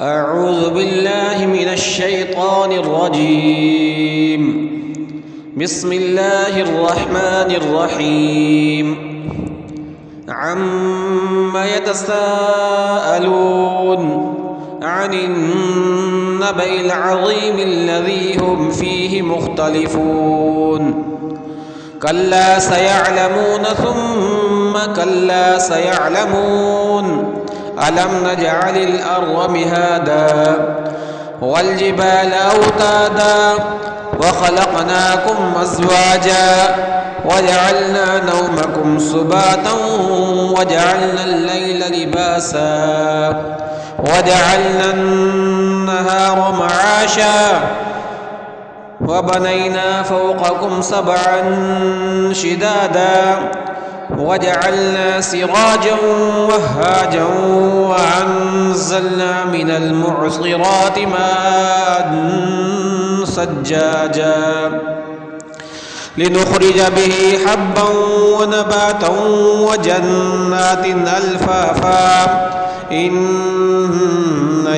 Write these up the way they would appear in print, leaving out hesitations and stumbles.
أعوذ بالله من الشيطان الرجيم. بسم الله الرحمن الرحيم. عما يتساءلون عن النبأ العظيم الذي هم فيه مختلفون. كلا سيعلمون ثم كلا سيعلمون. ألم نجعل الأرض مهادا والجبال أوتادا وخلقناكم أزواجا وجعلنا نومكم سباتا وجعلنا الليل لباسا وجعلنا النهار معاشا وبنينا فوقكم سبعا شدادا وجعلنا سراجا وهاجا وأنزلنا من المعصرات ماء ثجاجا لنخرج به حبا ونباتا وجنات ألفافا إن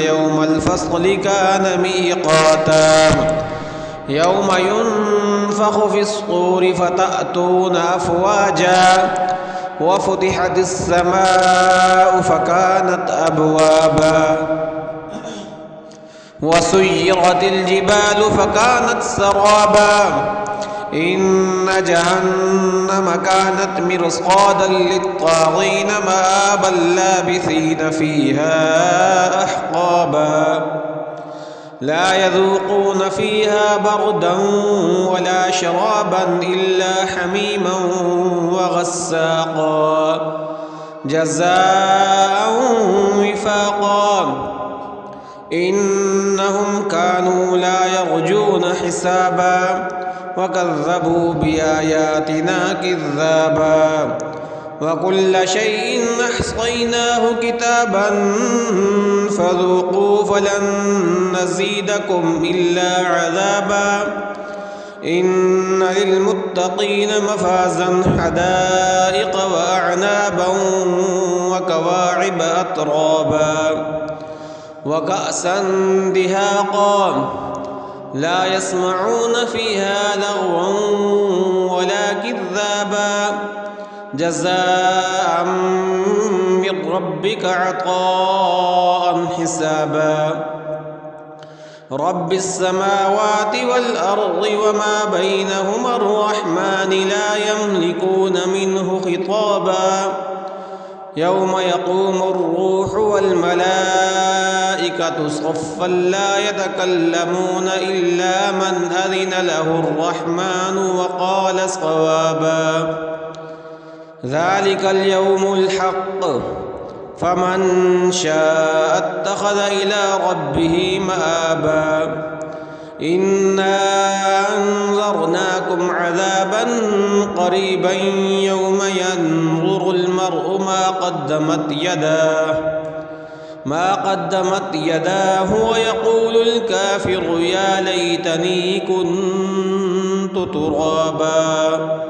يوم الفصل كان ميقاتا يوم ينفخ في الصور فتأتون أفواجا وفتحت السماء فكانت أبوابا وسيرت الجبال فكانت سرابا إن جهنم كانت مرصادا للطاغين مآبا لابثين فيها أحقابا لا يذوقون فيها بردا ولا شرابا إلا حميما وغساقا جزاء وفاقا إنهم كانوا لا يرجون حسابا وكذبوا بآياتنا كذابا وكل شيء أحصيناه كتابا فذوقوا فلن نزيدكم إلا عذابا إن للمتقين مفازا حدائق وأعنابا وكواعب أترابا وكأسا دهاقا لا يسمعون فيها لغوا ولا كذابا جزاء من ربك عطاء حسابا رب السماوات والأرض وما بينهما الرحمن لا يملكون منه خطابا يوم يقوم الروح والملائكة صفا لا يتكلمون إلا من أذن له الرحمن وقال صوابا ذلك اليوم الحق فمن شاء اتخذ إلى ربه مآبا إنا أنذرناكم عذابا قريبا يوم ينظر المرء ما قدمت يداه ويقول الكافر يا ليتني كنت ترابا.